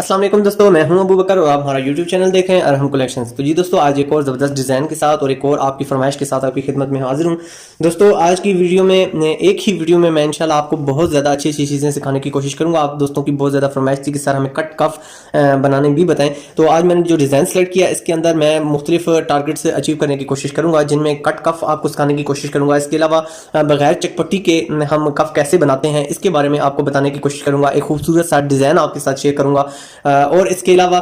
अस्सलाम वालेकुम दोस्तों, मैं हूं अबू बकर और आप हमारा यूट्यूब चैनल देखें अरहम कलेक्शंस। तो जी दोस्तों, आज एक और ज़बरदस्त डिज़ाइन के साथ और एक और आपकी फरमाइश के साथ आपकी खिदमत में हाजिर हूं। दोस्तों, आज की वीडियो में एक ही वीडियो में मैं इंशाल्लाह आपको बहुत ज़्यादा अच्छी अच्छी चीज़ें सिखाने की कोशिश करूँगा। आप दोस्तों की बहुत ज़्यादा फरमाइश थी कि सर हमें कट कफ बनाने भी बताएं। तो आज मैंने जो डिज़ाइन सेलेक्ट किया, इसके अंदर मैं मुख्तलिफ टारगेट से अचीव करने की कोशिश करूँगा, जिनमें कट कफ आपको सिखाने की कोशिश करूँगा। इसके अलावा बगैर चकपट्टी के हम कफ कैसे बनाते हैं, इसके बारे में आपको बताने की कोशिश करूँगा। एक खूबसूरत सा डिज़ाइन आपके साथ शेयर करूँगा। और इसके अलावा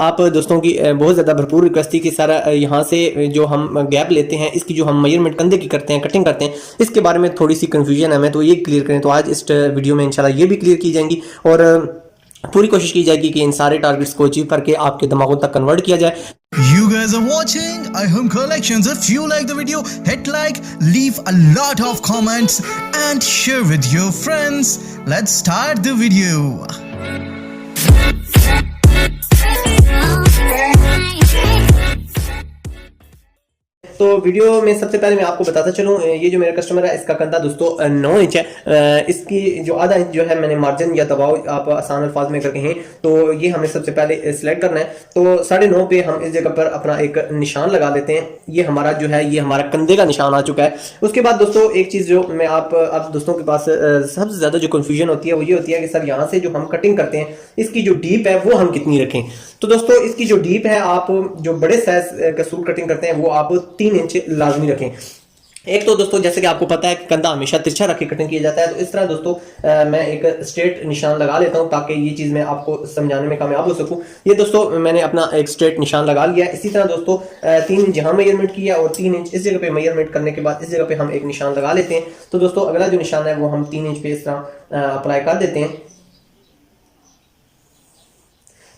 आप दोस्तों की बहुत ज़्यादा भरपूर रिक्वेस्ट थी कि सर यहाँ से जो हम गैप लेते हैं, इसकी जो हम मेजरमेंट कंधे की करते हैं, कटिंग करते हैं, इसके बारे में थोड़ी सी कन्फ्यूजन है हमें, तो ये क्लियर करें। तो आज इस वीडियो में इंशाल्लाह ये भी क्लियर की जाएंगी और पूरी कोशिश की जाएगी कि इन सारे टारगेट्स को अचीव करके आपके दिमागों तक कन्वर्ट किया जाए। You guys are watching iHome Collections. If you like the video, hit like, leave a lot of comments and share with your friends. Let's start the video. तो वीडियो में सबसे पहले मैं आपको बताता चलूँ, ये जो मेरा कस्टमर है, इसका कंधा दोस्तों 9 इंच है। इसकी जो आधा इंच जो है मैंने मार्जिन या दबाव आप आसान अल्फाज में करके हैं, तो ये हमें सबसे पहले सिलेक्ट करना है। तो 9.5 पे हम इस जगह पर अपना एक निशान लगा देते हैं। ये हमारा जो है, ये हमारा कंधे का निशान आ चुका है। उसके बाद दोस्तों एक चीज़ जो मैं आप दोस्तों के पास सबसे ज़्यादा जो कन्फ्यूजन होती है वो ये होती है कि सर यहाँ से जो हम कटिंग करते हैं, इसकी जो डीप है वो हम कितनी रखें। तो दोस्तों इसकी जो डीप है, आप जो बड़े साइज का सूट कटिंग करते हैं वो आप 3 इंच लाजमी रखें। एक तो दोस्तों जैसे कि आपको पता है कि कंधा हमेशा तिरछा रख के कटिंग किया जाता है, तो इस तरह दोस्तों मैं एक स्ट्रेट निशान लगा लेता हूं ताकि ये चीज़ मैं आपको समझाने में कामयाब हो सकूं। ये दोस्तों मैंने अपना एक स्ट्रेट निशान लगा लिया है। इसी तरह दोस्तों 3 इंच यहाँ मेजरमेंट किया और 3 इंच इस जगह पे मेजरमेंट करने के बाद इस जगह पे हम एक निशान लगा लेते हैं। तो दोस्तों अगला जो निशान है वो हम 3 इंच पे इस तरह अप्लाई कर देते हैं।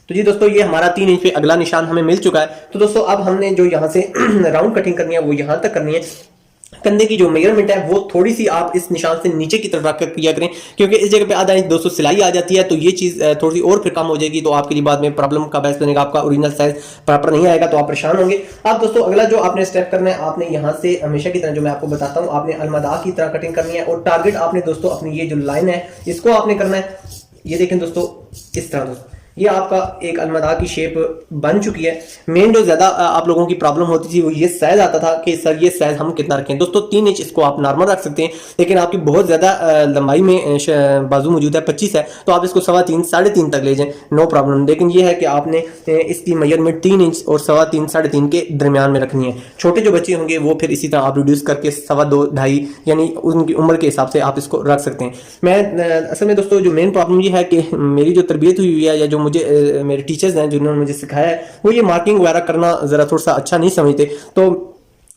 तो जी दोस्तों, ये हमारा 3 इंच पे अगला निशान हमें मिल चुका है। तो दोस्तों अब हमने जो यहाँ से राउंड कटिंग करनी है वो यहाँ तक करनी है। कंधे की जो मेजरमेंट है वो थोड़ी सी आप इस निशान से नीचे की तरफ रखकर किया करें, क्योंकि इस जगह पे आधा इंच दोस्तों सिलाई आ जाती है, तो ये चीज़ थोड़ी सी और फिर कम हो जाएगी, तो आपके लिए बाद में प्रॉब्लम का बहस बनेगा, आपका ओरिजिनल साइज प्रॉपर नहीं आएगा, तो आप परेशान होंगे। अब दोस्तों अगला जो आपने स्टेप करना है, आपने यहाँ से हमेशा की तरह जो मैं आपको बताता हूँ, आपने अलमदा की तरह कटिंग करनी है और टारगेट आपने दोस्तों अपनी ये जो लाइन है इसको आपने करना है। ये देखें दोस्तों, इस तरह दोस्तों ये आपका एक अलमदा की शेप बन चुकी है। मेन जो ज़्यादा आप लोगों की प्रॉब्लम होती थी वो ये साइज आता था कि सर ये साइज हम कितना रखें। दोस्तों 3 इंच इसको आप नॉर्मल रख सकते हैं, लेकिन आपकी बहुत ज़्यादा लंबाई में बाजू मौजूद है 25 है, तो आप इसको 3.25 3.5 तक ले जाएं, नो प्रॉब्लम। लेकिन ये है कि आपने इसकी मेजरमेंट 3 इंच और 3.25 3.5 के दरमियान में रखनी है। छोटे जो बच्चे होंगे वो फिर इसी तरह आप रिड्यूस करके 2.25 2.5 यानी उनकी उम्र के हिसाब से आप इसको रख सकते हैं। मैं असल में दोस्तों जो मेन प्रॉब्लम ये है कि मेरी जो तरबियत हुई है या जो मुझे मेरे टीचर्स हैं जिन्होंने मुझे सिखाया है, वो ये मार्किंग वगैरह करना ज़रा थोड़ा सा अच्छा नहीं समझते, तो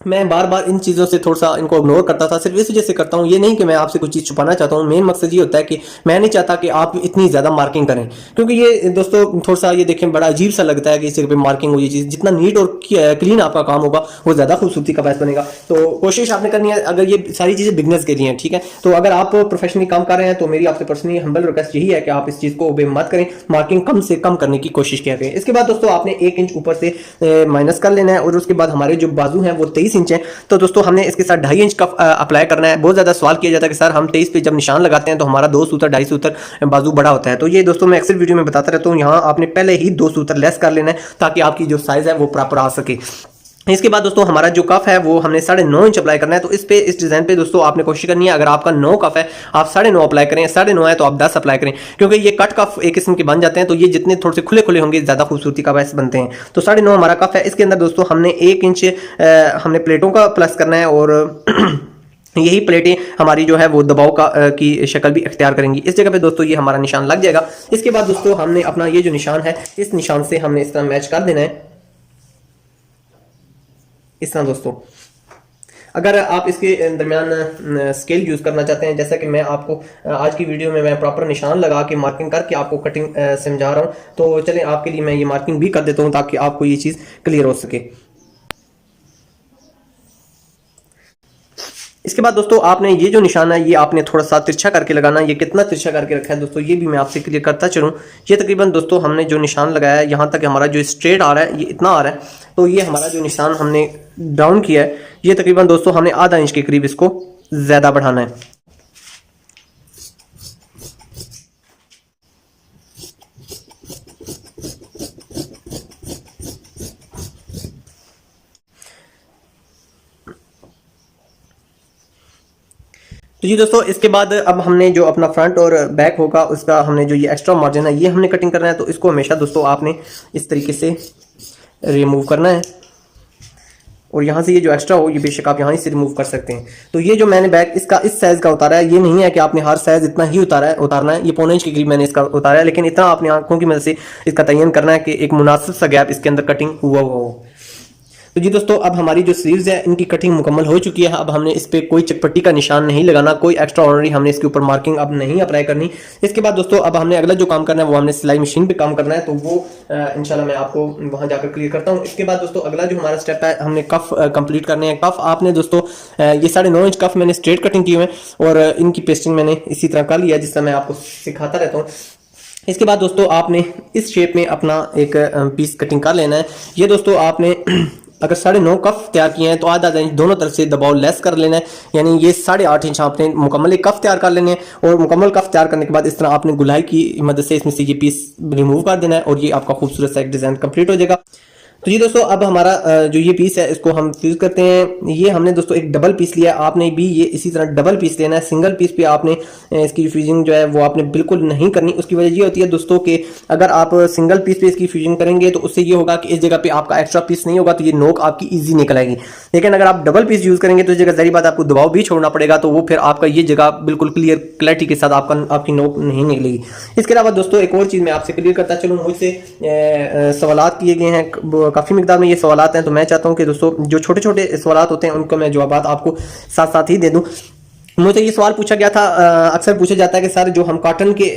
मैं बार बार इन चीज़ों से थोड़ा सा इनको इग्नोर करता था। सिर्फ इस वजह से करता हूँ, ये नहीं कि मैं आपसे कुछ चीज़ छुपाना चाहता हूँ। मेन मकसद ये होता है कि मैं नहीं चाहता कि आप इतनी ज़्यादा मार्किंग करें, क्योंकि ये दोस्तों थोड़ा सा ये देखें बड़ा अजीब सा लगता है कि इस जगह पे मार्किंग हो। ये चीज़ जितना नीट और क्लीन आपका काम होगा वो ज़्यादा खूबसूरती का बायस बनेगा। तो कोशिश आपने करनी है, अगर ये सारी चीज़ें बिगनर्स के लिए हैं, ठीक है। तो अगर आप प्रोफेशनली काम कर रहे हैं तो मेरी आपसे पर्सनली हम्बल रिक्वेस्ट यही है कि आप इस चीज़ को ओबे मत करें, मार्किंग कम से कम करने की कोशिश किया करें। इसके बाद दोस्तों आपने 1 इंच ऊपर से माइनस कर लेना है और उसके बाद हमारे जो बाजू हैं वो 23 इंच है, तो दोस्तों हमने इसके साथ 2.5 इंच का अप्लाई करना है। बहुत ज़्यादा सवाल किया जाता है कि सर हम 23 पे जब निशान लगाते हैं तो हमारा 2 सूत्र 2.5 सूत्र बाजू बड़ा होता है। तो ये दोस्तों मैं अक्सर वीडियो में बताता रहता हूँ, यहाँ आपने पहले ही 2 सूत्र लेस कर लेना है ताकि आपकी जो साइज़ है वो प्रॉपर आ सके। इसके बाद दोस्तों हमारा जो कफ है वो हमने 9.5 इंच अप्लाई करना है। तो इस डिज़ाइन पे दोस्तों आपने कोशिश करनी है, अगर आपका 9 कफ है आप 9.5 अप्लाई करें, 9.5 है तो आप 10 अप्लाई करें, क्योंकि ये कट कफ एक किस्म के बन जाते हैं, तो ये जितने थोड़े से खुले खुले होंगे ज़्यादा खूबसूरती का बायस बनते हैं। तो 9.5 हमारा कफ है। इसके अंदर दोस्तों हमने 1 इंच हमने प्लेटों का प्लस करना है और यही प्लेटें हमारी जो है वो दबाव का की शक्ल भी इख्तियार करेंगी। इस जगह पे दोस्तों ये हमारा निशान लग जाएगा। इसके बाद दोस्तों हमने अपना ये जो निशान है, इस निशान से हमने इस तरह मैच कर देना है, इस तरह दोस्तों। अगर आप इसके दरमियान स्केल यूज़ करना चाहते हैं, जैसा कि मैं आपको आज की वीडियो में मैं प्रॉपर निशान लगा के मार्किंग करके आपको कटिंग समझा रहा हूँ, तो चलें आपके लिए मैं ये मार्किंग भी कर देता हूँ ताकि आपको ये चीज़ क्लियर हो सके। इसके बाद दोस्तों आपने ये जो निशान है ये आपने थोड़ा सा तिरछा करके लगाना है। ये कितना तिरछा करके रखा है दोस्तों ये भी मैं आपसे क्लियर करता चलूँ। ये तकरीबन दोस्तों हमने जो निशान लगाया है यहाँ तक हमारा जो स्ट्रेट आ रहा है ये इतना आ रहा है, तो ये हमारा जो निशान हमने डाउन किया है ये तकरीबन दोस्तों हमने आधा इंच के करीब इसको ज़्यादा बढ़ाना है। तो जी दोस्तों, इसके बाद अब हमने जो अपना फ्रंट और बैक होगा उसका हमने जो ये एक्स्ट्रा मार्जिन है ये हमने कटिंग करना है। तो इसको हमेशा दोस्तों आपने इस तरीके से रिमूव करना है और यहाँ से ये जो एक्स्ट्रा हो ये बेशक आप यहाँ से रिमूव कर सकते हैं। तो ये जो मैंने बैग इसका इस साइज का उतारा है, ये नहीं है कि आपने हर साइज इतना ही उतारना है। ये पौने इंच के करीब मैंने इसका उतारा है, लेकिन इतना आपने आंखों की मदद से इसका तयन करना है कि एक मुनासिब सा गैप इसके अंदर कटिंग हुआ हो। तो जी दोस्तों, अब हमारी जो स्लीव्स है इनकी कटिंग मुकम्मल हो चुकी है। अब हमने इस पे कोई चटपट्टी का निशान नहीं लगाना, कोई एक्स्ट्रा ऑर्डिनरी हमने इसके ऊपर मार्किंग अब नहीं अप्लाई करनी। इसके बाद दोस्तों अब हमने अगला जो काम करना है वो हमने सिलाई मशीन पे काम करना है। तो वो इंशाल्लाह मैं आपको वहां जाकर क्लियर करता हूँ। इसके बाद दोस्तों अगला जो हमारा स्टेप है, हमने कफ कंप्लीट करने हैं। कफ आपने दोस्तों ये 9.5 इंच कफ मैंने स्ट्रेट कटिंग की हुए हैं और इनकी पेस्टिंग मैंने इसी तरह कर लिया जिस तरह मैं आपको सिखाता रहता हूँ। इसके बाद दोस्तों आपने इस शेप में अपना एक पीस कटिंग कर लेना है। ये दोस्तों आपने अगर 9.5 कफ तैयार किए हैं तो आधा इंच दोनों तरफ से दबाव लेस कर लेना है, यानी ये 8.5 इंच आपने मुकम्मल एक कफ तैयार कर लेने हैं। और मुकम्मल कफ तैयार करने के बाद इस तरह आपने गुलाई की मदद से इसमें से ये पीस रिमूव कर देना है और ये आपका खूबसूरत सा एक डिजाइन कंप्लीट हो जाएगा। तो जी दोस्तों, अब हमारा जो ये पीस है इसको हम फ्यूज करते हैं। ये हमने दोस्तों एक डबल पीस लिया, आपने भी ये इसी तरह डबल पीस लेना है। सिंगल पीस पे आपने इसकी फ्यूजिंग जो है वो आपने बिल्कुल नहीं करनी। उसकी वजह ये होती है दोस्तों कि अगर आप सिंगल पीस पे इसकी फ्यूजिंग करेंगे तो उससे ये होगा कि इस जगह पे आपका एक्स्ट्रा पीस नहीं होगा, तो ये नोक आपकी ईजी निकल आएगी। लेकिन अगर आप डबल पीस यूज करेंगे तो इस जगह जहरी बात आपको दबाव भी छोड़ना पड़ेगा, तो वो फिर आपका ये जगह बिल्कुल क्लैरिटी के साथ आपकी नोक नहीं निकलेगी। इसके अलावा दोस्तों एक और चीज मैं आपसे क्लियर करता चलूँ, मुझसे सवालात किए गए हैं काफी मिकदार में ये सवालात हैं, तो मैं चाहता हूं कि दोस्तों जो छोटे छोटे सवालात होते हैं उनको मैं जवाब आपको साथ साथ ही दे दूं। मुझे ये सवाल पूछा गया था, अक्सर पूछा जाता है कि सर जो हम कॉटन के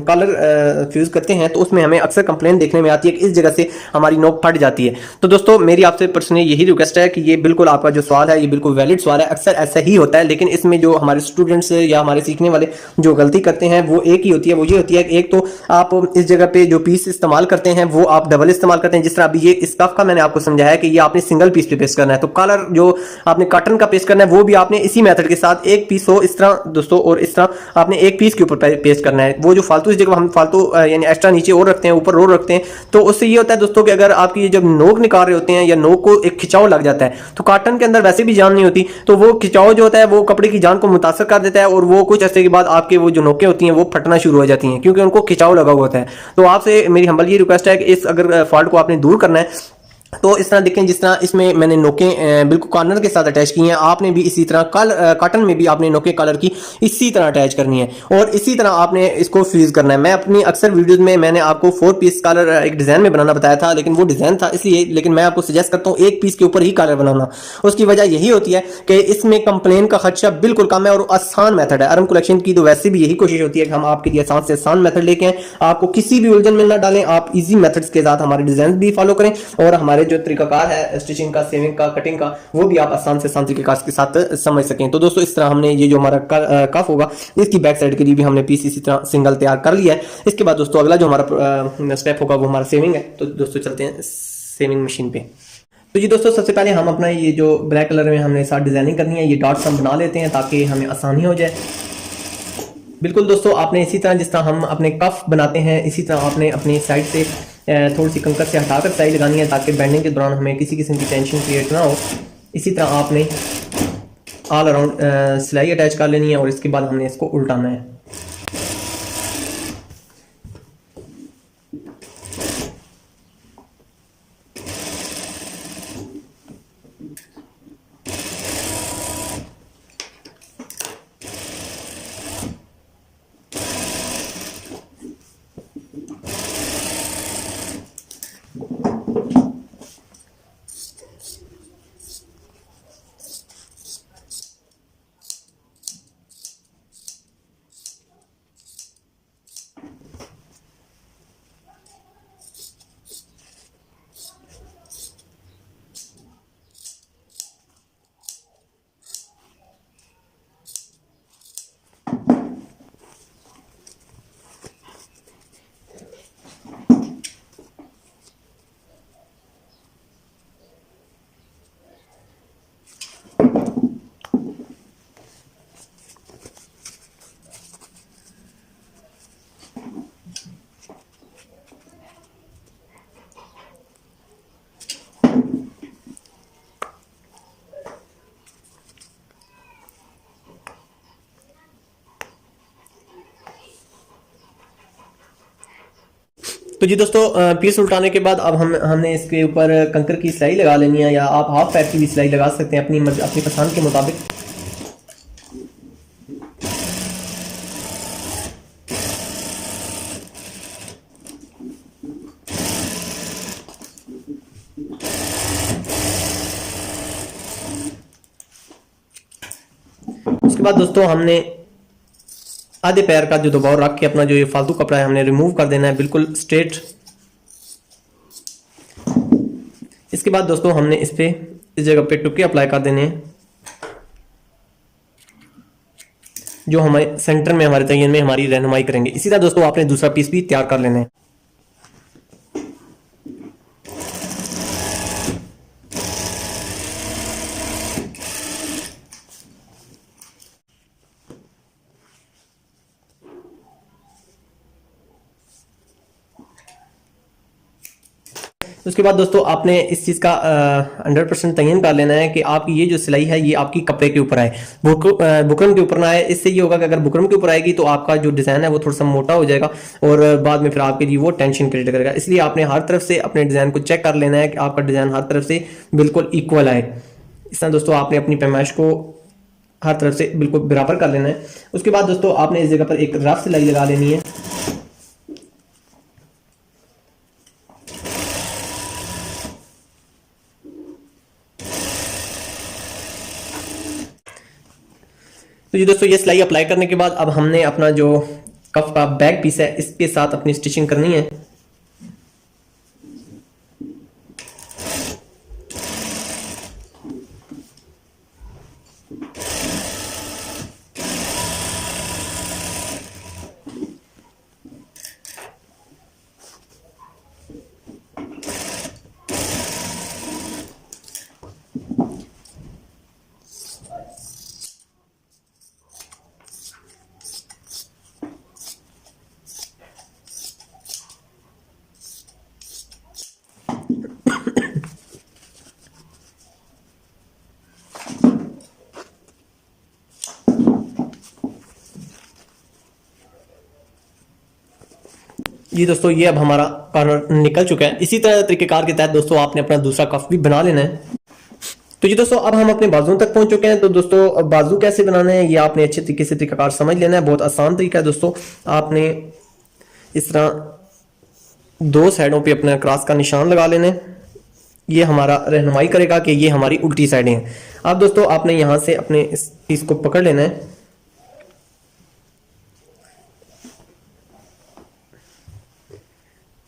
कॉलर फ्यूज करते हैं तो उसमें हमें अक्सर कंप्लेंट देखने में आती है कि इस जगह से हमारी नोक फट जाती है। तो दोस्तों मेरी आपसे पर्सनली यही रिक्वेस्ट है कि ये बिल्कुल आपका जो सवाल है ये बिल्कुल वैलिड सवाल है, अक्सर ऐसा ही होता है। लेकिन इसमें जो हमारे स्टूडेंट्स या हमारे सीखने वाले जो गलती करते हैं वो एक ही होती है, वो ये होती है कि एक तो आप इस जगह पे जो पीस इस्तेमाल करते हैं वो आप डबल इस्तेमाल करते हैं। जिस तरह अभी ये इस कफ का मैंने आपको समझाया कि ये आपने सिंगल पीस पे पेस्ट करना है, तो कॉलर जो आपने कॉटन का पेस्ट करना है वो भी आपने इसी मेथड के साथ एक पीस हो इस तरह दोस्तों, और इस तरह आपने एक पीस के ऊपर पेस्ट करना है। वो जो फालतू इस जगह हम फालतू यानी एक्स्ट्रा नीचे और रखते हैं ऊपर और रखते हैं, तो उससे ये होता है दोस्तों कि अगर आपकी जब नोक निकाल रहे होते हैं या नोक को एक खिंचाव लग जाता है, तो कॉटन के अंदर वैसे भी जान नहीं होती, तो वो खिंचाव जो होता है वो कपड़े की जान को मुतासर कर देता है और वो कुछ ऐसे के बाद आपके वो जो नोकें होती हैं वो फटना शुरू हो जाती हैं क्योंकि उनको खिंचाव लगा हुआ होता है। तो आपसे मेरी हम्बल ये रिक्वेस्ट है कि इस अगर फॉल्ट को आपने दूर करना है तो इस तरह देखें, जिस तरह इसमें मैंने नोकें बिल्कुल कॉर्नर के साथ अटैच की हैं, आपने भी इसी तरह कॉटन में भी आपने नोकें कॉलर की इसी तरह अटैच करनी है और इसी तरह आपने इसको फ्यूज करना है। मैं अपनी अक्सर वीडियोस में मैंने आपको 4 पीस कॉलर एक डिजाइन में बनाना बताया था, लेकिन वो डिजाइन था इसलिए, लेकिन मैं आपको सजेस्ट करता हूँ एक पीस के ऊपर ही कॉलर बनाना। उसकी वजह यही होती है कि इसमें कंप्लेन का खर्चा बिल्कुल कम है और आसान मेथड है। अरम कलेक्शन की तो वैसे भी यही कोशिश होती है कि हम आपके लिए आसान से आसान मेथड लेके आए, आपको किसी भी उलझन में ना डालें, आप इजी मेथड्स के साथ हमारे डिजाइन भी फॉलो करें और हमारे जो तरीकाकार है स्टिचिंग का, सेविंग का, कटिंग का, वो भी आप आसान से आसान तरीके के साथ समझ सकें। तो दोस्तों इस तरह हमने ये जो हमारा कफ होगा इसकी बैक साइड के लिए भी हमने पीस इसी तरह सिंगल तैयार कर लिया है। इसके बाद दोस्तों अगला जो हमारा स्टेप होगा वो हमारा सेविंग है। तो दोस्तों चलते हैं सेविंग मशीन पे। तो जी दोस्तों सबसे पहले हम अपना ये जो ब्लैक कलर में हमने साथ डिजाइनिंग करनी है, ये डॉट्स हम बना लेते हैं ताकि हमें आसानी हो जाए। बिल्कुल दोस्तों, आपने इसी तरह जिस तरह हम अपने कफ बनाते हैं इसी तरह आपने अपनी साइड से थोड़ी सी कंकर से हटाकर सिलाई लगानी है ताकि बैंडिंग के दौरान हमें किसी किस्म की टेंशन क्रिएट ना हो। इसी तरह आपने ऑल अराउंड सिलाई अटैच कर लेनी है और इसके बाद हमने इसको उल्टाना है। तो जी दोस्तों पीस उल्टाने के बाद अब हमने इसके ऊपर कंकर की सिलाई लगा लेनी है, या आप हाफ पैर की भी सिलाई लगा सकते हैं अपनी पसंद के मुताबिक। उसके बाद दोस्तों हमने आधे पैर का जो दबाव रख के अपना जो ये फालतू कपड़ा है हमने रिमूव कर देना है बिल्कुल स्ट्रेट। इसके बाद दोस्तों हमने इस जगह पे टुक्के अप्लाई कर देने हैं जो हमारे सेंटर में हमारे तयन में हमारी रहनुमाई करेंगे। इसी तरह दोस्तों आपने दूसरा पीस भी तैयार कर लेना है। उसके बाद दोस्तों आपने इस चीज़ का 100% तयन कर लेना है कि आपकी ये जो सिलाई है ये आपकी कपड़े के ऊपर आए, बुकरम के ऊपर ना आए। इससे ये होगा कि अगर बुकरम के ऊपर आएगी तो आपका जो डिज़ाइन है वो थोड़ा सा मोटा हो जाएगा और बाद में फिर आपके लिए वो टेंशन क्रिएट करेगा। इसलिए आपने हर तरफ से अपने डिज़ाइन को चेक कर लेना है कि आपका डिज़ाइन हर तरफ से बिल्कुल इक्वल आए। इस तरह दोस्तों आपने अपनी पैमाइश को हर तरफ से बिल्कुल बराबर कर लेना है। उसके बाद दोस्तों आपने इस जगह पर एक रफ सिलाई लगा लेनी है। तो ये दोस्तों ये सिलाई अप्लाई करने के बाद अब हमने अपना जो कफ का बैक पीस है इसके साथ अपनी स्टिचिंग करनी है। ये दोस्तों ये अब हमारा कॉर्नर निकल चुका है। इसी तरह तरीकेकार के तहत दोस्तों आपने अपना दूसरा कफ भी बना लेना है। तो जी दोस्तों अब हम अपने बाजुओं तक पहुंच चुके हैं। तो दोस्तों अब बाजू कैसे बनाने हैं ये आपने अच्छे तरीके से तरीकाकार समझ लेना है। बहुत आसान तरीका है दोस्तों। आपने इस तरह दो साइडों पे अपना क्रॉस का निशान लगा लेना है। ये हमारा रहनुमाई करेगा कि ये हमारी उल्टी साइडें हैं। अब दोस्तों आपने यहाँ से अपने इस पीस को पकड़ लेना है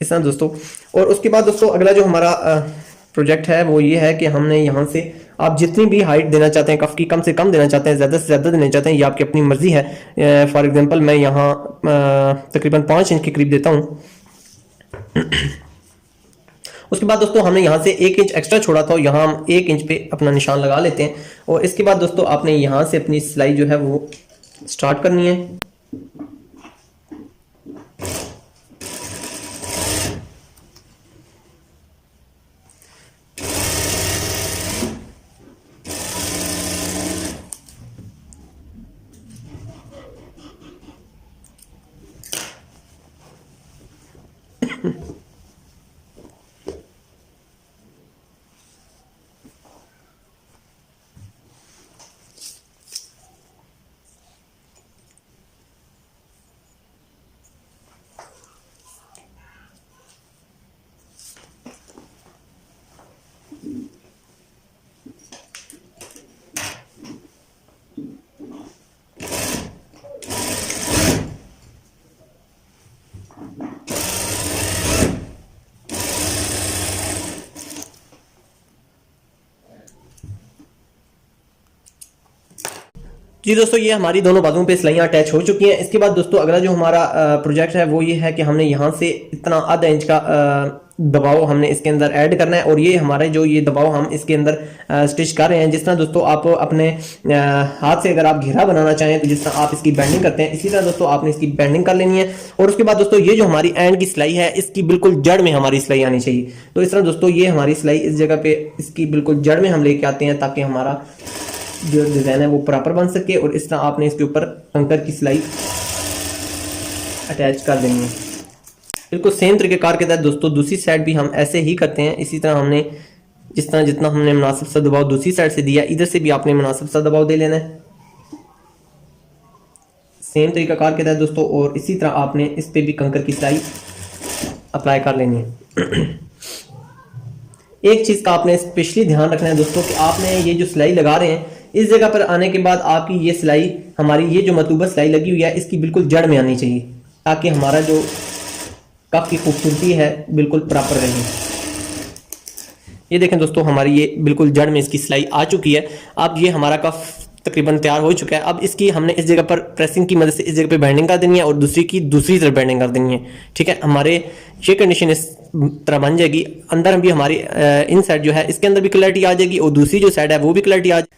इस तरह दोस्तों। और उसके बाद दोस्तों अगला जो हमारा प्रोजेक्ट है वो ये है कि हमने यहाँ से आप जितनी भी हाइट देना चाहते हैं कफ की, कम से कम देना चाहते हैं, ज़्यादा से ज़्यादा देना चाहते हैं, ये आपकी अपनी मर्जी है। फॉर एग्जांपल मैं यहाँ तकरीबन 5 इंच के करीब देता हूँ। उसके बाद दोस्तों हमने यहाँ से 1 इंच एक्स्ट्रा छोड़ा था, यहाँ हम 1 इंच पे अपना निशान लगा लेते हैं। और इसके बाद दोस्तों आपने यहाँ से अपनी सिलाई जो है वो स्टार्ट करनी है। जी दोस्तों ये हमारी दोनों बाजुओं पे सिलाइयाँ अटैच हो चुकी हैं। इसके बाद दोस्तों अगला जो हमारा प्रोजेक्ट है वो ये है कि हमने यहाँ से इतना आधा इंच का दबाव हमने इसके अंदर ऐड करना है। और ये हमारे जो ये दबाव हम इसके अंदर स्टिच कर रहे हैं, जिस तरह दोस्तों आप अपने हाथ से अगर आप घेरा बनाना चाहें तो जिस तरह आप इसकी बैंडिंग करते हैं इसी तरह दोस्तों आपने इसकी बैंडिंग कर लेनी है। और उसके बाद दोस्तों ये जो हमारी एंड की सिलाई है इसकी बिल्कुल जड़ में हमारी सिलाई आनी चाहिए। तो इस तरह दोस्तों ये हमारी सिलाई इस जगह पे इसकी बिल्कुल जड़ में हम लेके आते हैं ताकि हमारा जो डिजाइन है वो प्रॉपर बन सके। और इस तरह आपने इसके ऊपर कंकर की सिलाई अटैच कर देनी है। बिल्कुल सेम तरीकेकार के तहत दोस्तों दूसरी साइड भी हम ऐसे ही करते हैं। इसी तरह हमने जिस तरह जितना हमने मुनासिब सा दबाव दूसरी साइड से दिया, इधर से भी आपने मुनासिब सा दबाव दे लेना है सेम तरीकाकार के तहत दोस्तों। और इसी तरह आपने इस पे भी कंकर की सिलाई अप्लाई कर लेनी है। एक चीज़ का आपने स्पेशली ध्यान रखना है दोस्तों कि आपने ये जो सिलाई लगा रहे हैं, इस जगह पर आने के बाद आपकी ये सिलाई, हमारी ये जो मतलूबा सिलाई लगी हुई है, इसकी बिल्कुल जड़ में आनी चाहिए ताकि हमारा जो कफ की खूबसूरती है बिल्कुल प्रॉपर रहे। ये देखें दोस्तों, हमारी ये बिल्कुल जड़ में इसकी सिलाई आ चुकी है। अब ये हमारा कफ तकरीबन तैयार हो चुका है। अब इसकी हमने इस जगह पर प्रेसिंग की मदद से इस जगह पे बैंडिंग कर देनी है और दूसरी की दूसरी तरफ बैंडिंग कर देनी है। ठीक है, हमारे ये कंडीशन इस तरह बन जाएगी। अंदर भी हमारी इन साइड जो है इसके अंदर भी क्लैरिटी आ जाएगी और दूसरी जो साइड है वो भी क्लैरिटी आ जाएगी।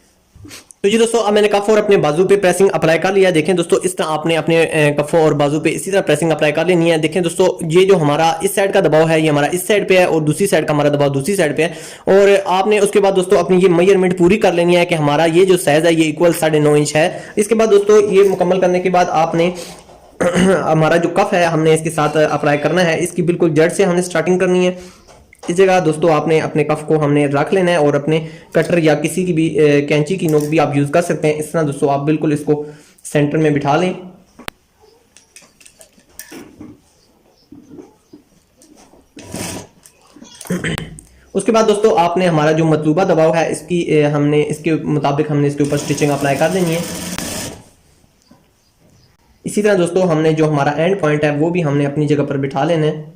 तो जी दोस्तों, अब मैंने कफ और अपने बाजू पे प्रेसिंग अप्लाई कर लिया। देखें दोस्तों, इस तरह आपने अपने कफों और बाजू पे इसी तरह प्रेसिंग अप्लाई कर लेनी है। देखें दोस्तों, ये जो हमारा इस साइड का दबाव है ये हमारा इस साइड पे है और दूसरी साइड का हमारा दबाव दूसरी साइड पे है। और आपने उसके बाद दोस्तों अपनी ये मेजरमेंट पूरी कर लेनी है कि हमारा ये जो साइज है ये इक्वल 9.5 इंच है। इसके बाद दोस्तों ये मुकम्मल करने के बाद आपने हमारा जो कफ है हमने इसके साथ अप्लाई करना है। इसकी बिल्कुल जड़ से हमने स्टार्टिंग करनी है। इस जगह दोस्तों आपने अपने कफ को हमने रख लेना है और अपने कटर या किसी की भी कैंची की नोक भी आप यूज कर सकते हैं। इस तरह दोस्तों आप बिल्कुल इसको सेंटर में बिठा लें। उसके बाद दोस्तों आपने हमारा जो मतलूबा दबाव है इसकी हमने इसके मुताबिक हमने इसके ऊपर स्टिचिंग अप्लाई कर देनी है। इसी तरह दोस्तों हमने जो हमारा एंड पॉइंट है वो भी हमने अपनी जगह पर बिठा लेना है।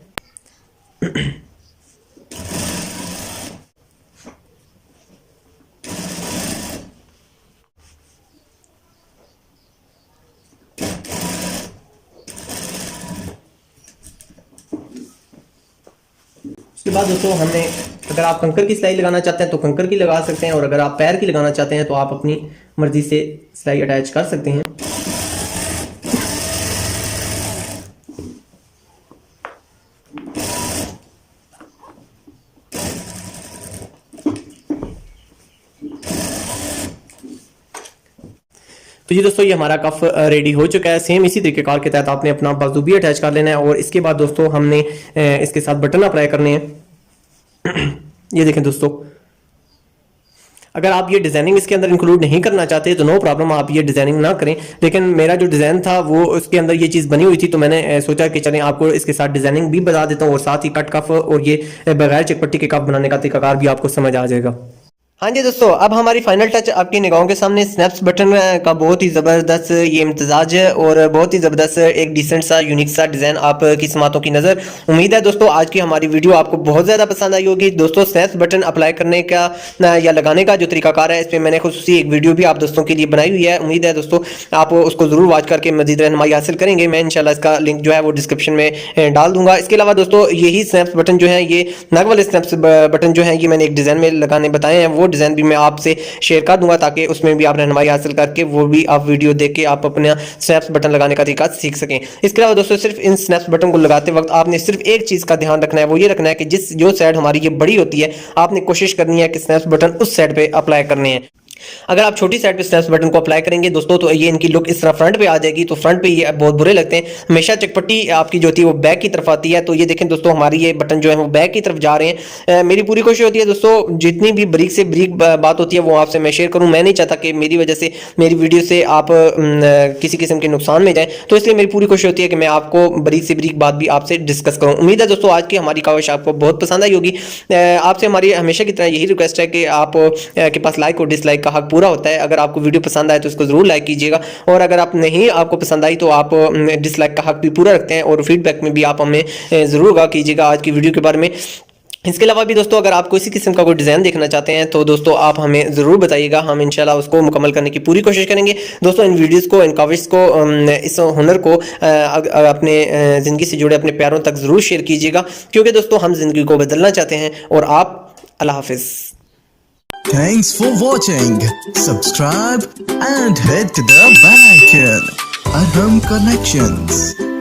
उसके बाद दोस्तों हमने, अगर आप कंकर की सिलाई लगाना चाहते हैं तो कंकर की लगा सकते हैं और अगर आप पैर की लगाना चाहते हैं तो आप अपनी मर्जी से सिलाई अटैच कर सकते हैं। तो ये दोस्तों ये हमारा कफ रेडी हो चुका है। सेम इसी तरीके कार के तहत आपने अपना बाजू भी अटैच कर लेना है और इसके बाद दोस्तों हमने इसके साथ बटन अप्लाई करने हैं। ये देखें दोस्तों, अगर आप ये डिजाइनिंग इसके अंदर इंक्लूड नहीं करना चाहते तो नो प्रॉब्लम, आप ये डिजाइनिंग ना करें। लेकिन मेरा जो डिजाइन था वो उसके अंदर ये चीज बनी हुई थी तो मैंने सोचा कि चलें आपको इसके साथ डिजाइनिंग भी बता देता हूँ और साथ ही कट कफ और ये बगैर चिकपट्टी के कफ बनाने का तरीकाकार भी आपको समझ आ जाएगा। हाँ जी दोस्तों, अब हमारी फाइनल टच आपकी निगाहों के सामने स्नैप्स बटन का बहुत ही ज़बरदस्त ये इम्तजाज है और बहुत ही ज़बरदस्त एक डिसेंट सा यूनिक सा डिज़ाइन आपकी समातों की नज़र। उम्मीद है दोस्तों आज की हमारी वीडियो आपको बहुत ज़्यादा पसंद आई होगी। दोस्तों स्नैप्स बटन अप्लाई करने का या लगाने का जो तरीकाकार है इस पर मैंने खुसूसी एक वीडियो भी आप दोस्तों के लिए बनाई हुई है। उम्मीद है दोस्तों आप उसको ज़रूर वॉच करके मज़ीद रहनुमाई हासिल करेंगे। मैं इंशाल्लाह इसका लिंक जो है वो डिस्क्रिप्शन में डाल दूंगा। इसके अलावा दोस्तों यही स्नैप्स बटन जो है, ये नग वाले स्नैप्स बटन जो है ये मैंने एक डिज़ाइन में लगाने बताए हैं, वो डिज़ाइन भी मैं आपसे शेयर कर दूंगा ताकि उसमें भी आप रहनुमाई हासिल करके वो भी आप वीडियो देख के आप अपना स्नैप्स बटन लगाने का तरीका सीख सकें। इसके अलावा दोस्तों सिर्फ इन स्नैप्स बटन को लगाते वक्त आपने सिर्फ एक चीज का ध्यान रखना है, वो ये रखना है कि जो साइड हमारी ये बड़ी होती है आपने कोशिश करनी है कि स्नैप्स बटन उस साइड पे अप्लाई करने हैं। अगर आप छोटी साइड पे स्नैप्स बटन को अप्लाई करेंगे दोस्तों तो ये इनकी लुक इस तरह फ्रंट पे आ जाएगी, तो फ्रंट पे ये बहुत बुरे लगते हैं। हमेशा चिकपट्टी आपकी जो होती है वो बैक की तरफ आती है। तो ये देखें दोस्तों हमारी ये बटन जो है वो बैक की तरफ जा रहे हैं। मेरी पूरी कोशिश होती है दोस्तों जितनी भी बारीक से बारीक बात होती है वो आपसे मैं शेयर करूँ। मैं नहीं चाहता कि मेरी वजह से मेरी वीडियो से आप किसी किस्म के नुकसान में जाए, तो इसलिए मेरी पूरी कोशिश होती है कि मैं आपको बारीक से बारीक बात भी आपसे डिस्कस करूँ। उम्मीद है दोस्तों आज की हमारी काविश आपको बहुत पसंद आई होगी। आपसे हमारी हमेशा की तरह यही रिक्वेस्ट है कि आप के पास लाइक और डिसलाइक का हक पूरा होता है। अगर आपको वीडियो पसंद आए तो इसको जरूर लाइक कीजिएगा और अगर आप नहीं आपको पसंद आई तो आप डिसलाइक का हक भी पूरा रखते हैं और फीडबैक में भी आप हमें जरूर आगाह कीजिएगा आज की वीडियो के बारे में। इसके अलावा भी दोस्तों अगर आप किसी किस्म का कोई डिज़ाइन देखना चाहते हैं तो दोस्तों आप हमें ज़रूर बताइएगा, हम इंशाल्लाह उसको मुकम्मल करने की पूरी कोशिश करेंगे। दोस्तों इन वीडियोस को, इन काविश को, इस हुनर को अपने ज़िंदगी से जुड़े अपने प्यारों तक ज़रूर शेयर कीजिएगा क्योंकि दोस्तों हम ज़िंदगी को बदलना चाहते हैं। और आप अल्लाह हाफिज़। Thanks for watching. Subscribe and hit the bell icon. Arham Connections.